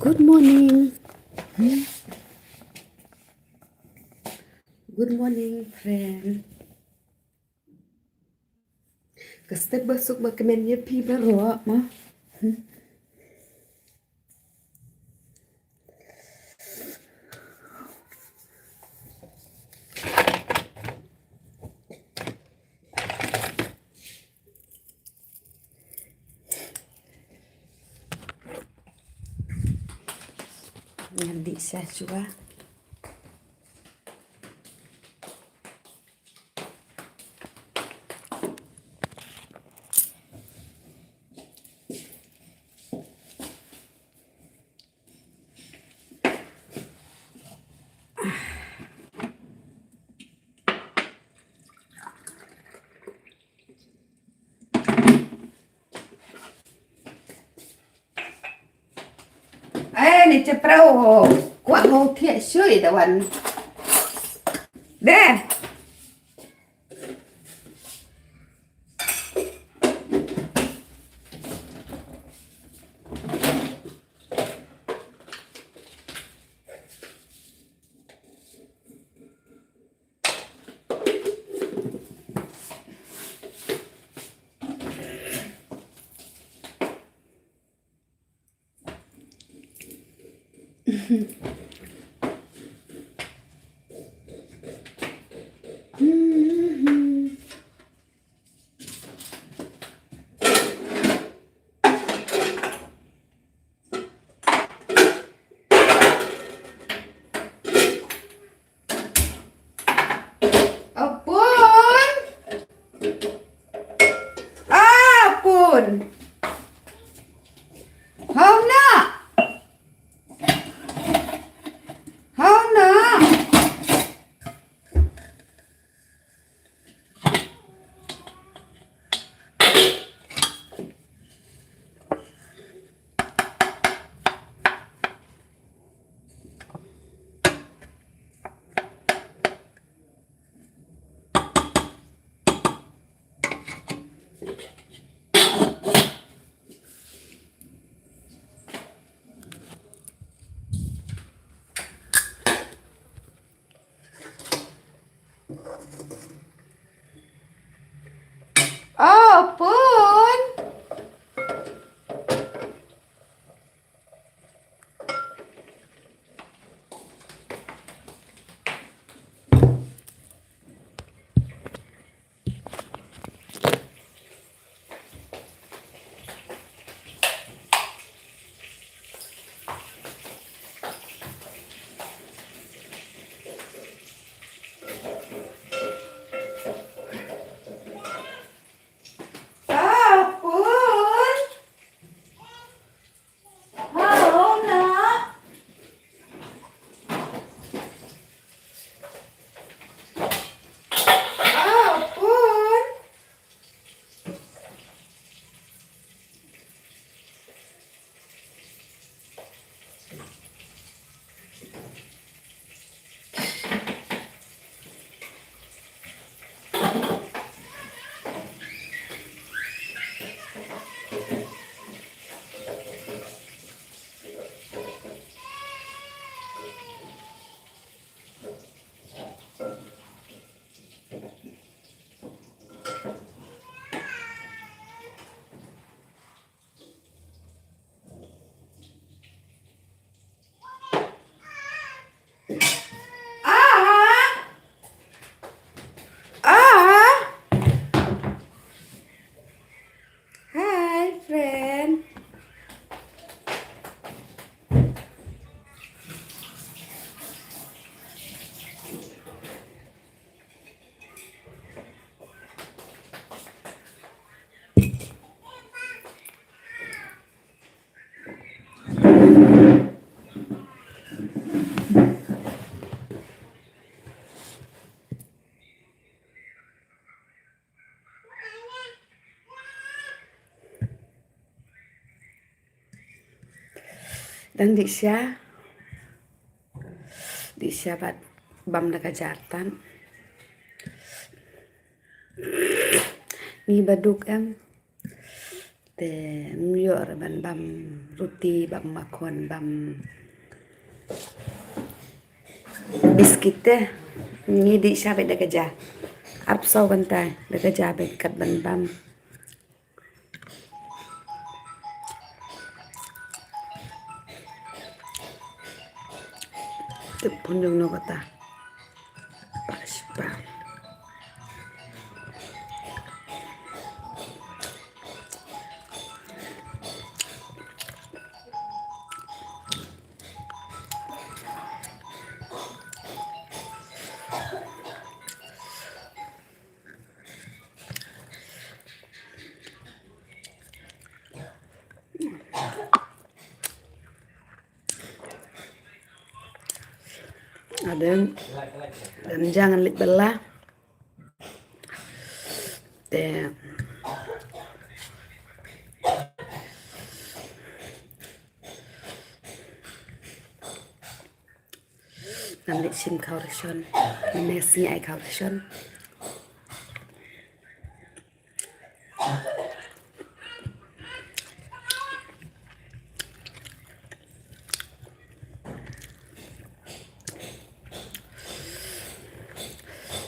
Good morning. Good morning, friend. Kasta basok ba kamennya pi baro ma? Ngerti saya juga. Ni ceprau kuat mau thiệt sưởi da wan. Deh. Apun. Apun. Hau na. Hau na. Apun. Apun. Hau na. Apun. Ah. Ah. Hi, friend. Dan di siya bat bam nakajatan. Ni baduk em. te myor ban bam roti bam makon bam biscuit te ni di sabe da kaja ap sau kan tai da kaja be kat ban bam te punjung no kata pas pa ada dan jangan lit belah te nam lit sim khao rishon nesi ai khao rishon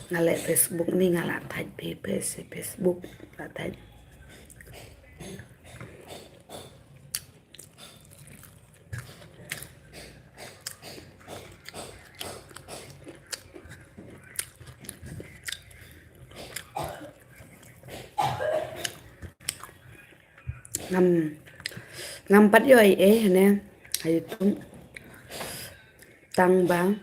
ngale Facebook ni ngala thaj Facebook la thaj ngam pat yoi ne hay tum tang bang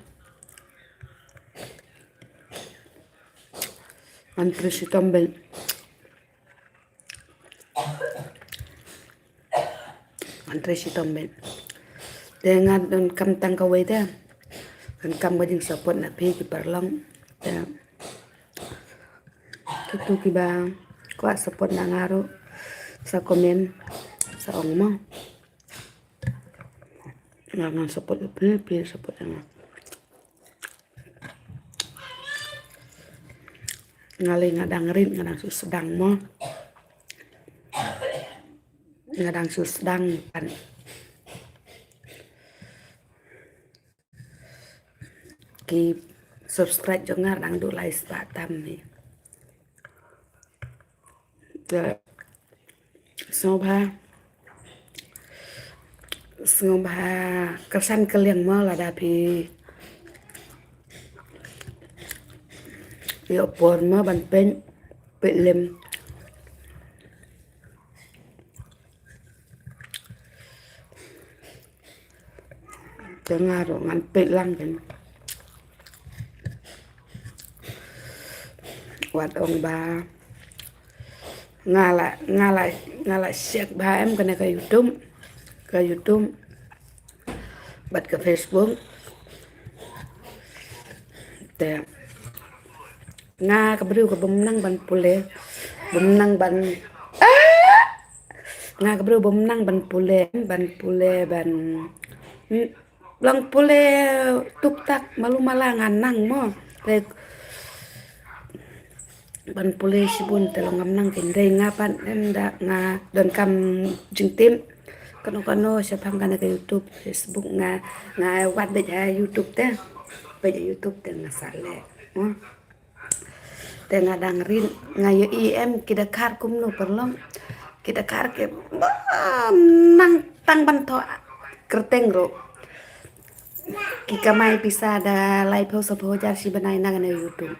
antri si tombel dengan don kam tang kawai te kan kam bajing support na pi ki parlong te kitu ki ba ko support na ngaro sa komen sa ong mo ngang support pi support na ngali ngadang rin ngadang sedang mo ngadang sedang pan ki subscribe cho ngar dang do like ba tam ni te so ba kesan kalian mo là đà thì liệu buồn mà bằng bên bị lem chẳng ngà rồi ngắn bị lăng cái quạt ông bà ngà lại share ba em cái này cái YouTube bật cái Facebook te nga kabriw ka bumnang ban pule nga kabriw bumnang ban pule ban lang pule tuktak malu malangan nang mo te ban pule sibun telong nang kinde ngapan enda nga don kam jingtim kano siapang kana ke YouTube Facebook nga wat be YouTube te nga sale te nga dangrin nga yo em kita kar kum no perlong kita kar ke nang tang banto kerteng ro kika mai bisa ada live post jar si banai nang na YouTube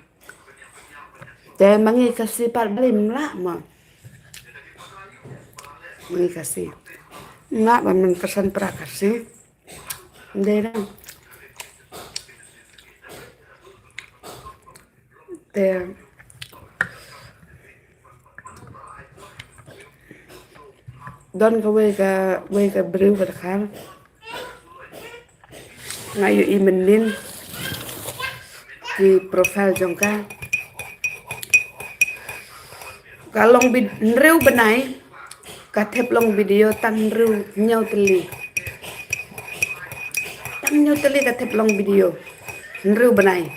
te mangi kasih par balim la ma mangi kasih nggak memang kesan prakasi derang te don ka we ka brew ka kan ngayo imenin di profile jongka kalong rew benai katep long video tang rew nhau teli katep long video rew benai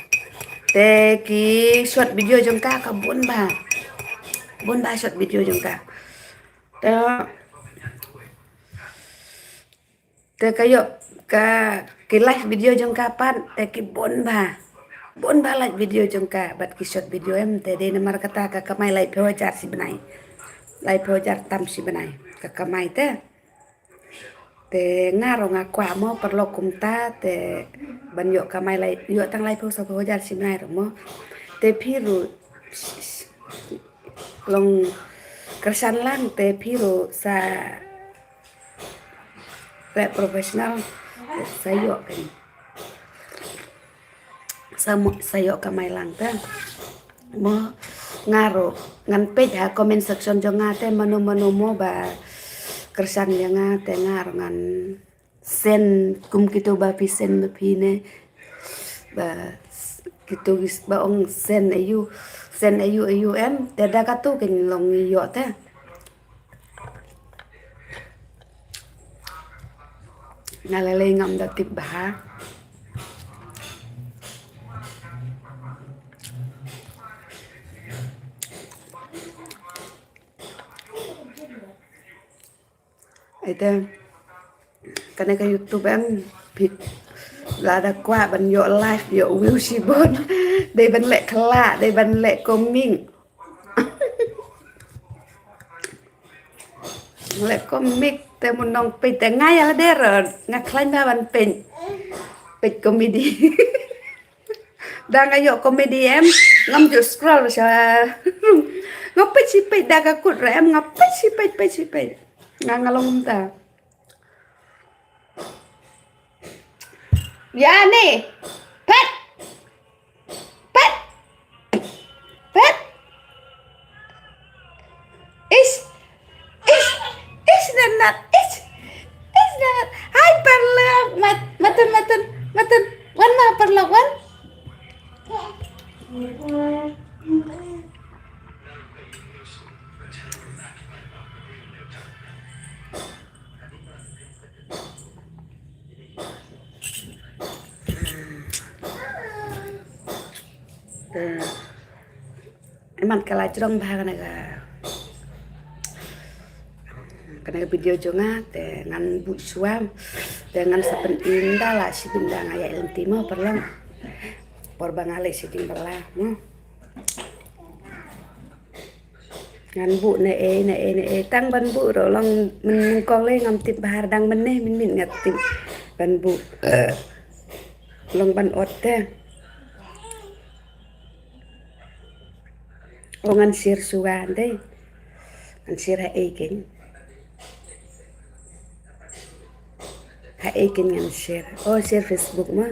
te ki short video jongka ka bon ba short video jongka Te te kayo ka live video jong kapan te ki bon ba live video jong ka bat ki shot video em te de mar kata ka kamai live ho jar si benai live ho jar tam si benai ka kamai te ngaro nga kwa mo perlo kumta te ban yo kamai live yo tang live ho so ho jar si benai ro mo te phiru long kersan lang te phiru sa re profesional sayo kan sayo kamay lang ta mo ngaro ngan page ha comment section jo nga te mano mo ba kersan ya nga te ngaro ngan sen kum kito ba pi sen ba pi ne ba kito gis ba ong sen ayu em te da ka tu ken long yo te ngalele ngam da tip bah itu karena ke YouTube emผิด là đã qua ban yo live yo will si bon đây ban lệ khala đây ban lệ coming lệ comic te mun nong pe te ngai ala der nga klain ba ban pe comedy đang ayo comedy em ngam jo scroll sa ngapai si pe daga kut ra em ngapai si pe ngalong ta ya nih pet pet pet is is not is not hai perlu matan wan ma perlu wan emang kala curang bah kana video jonga te ngan bu suam te ngan sapen inda la si binda ngaya ilm timo perlang por bangale si timbala ngan bu ne e tang ban bu ro long mình con le ngam tip bahar dang men ne min ngat tip ban bu long ban ot te ngan sir suan de ngan sir ha eken ngan share share Facebook mah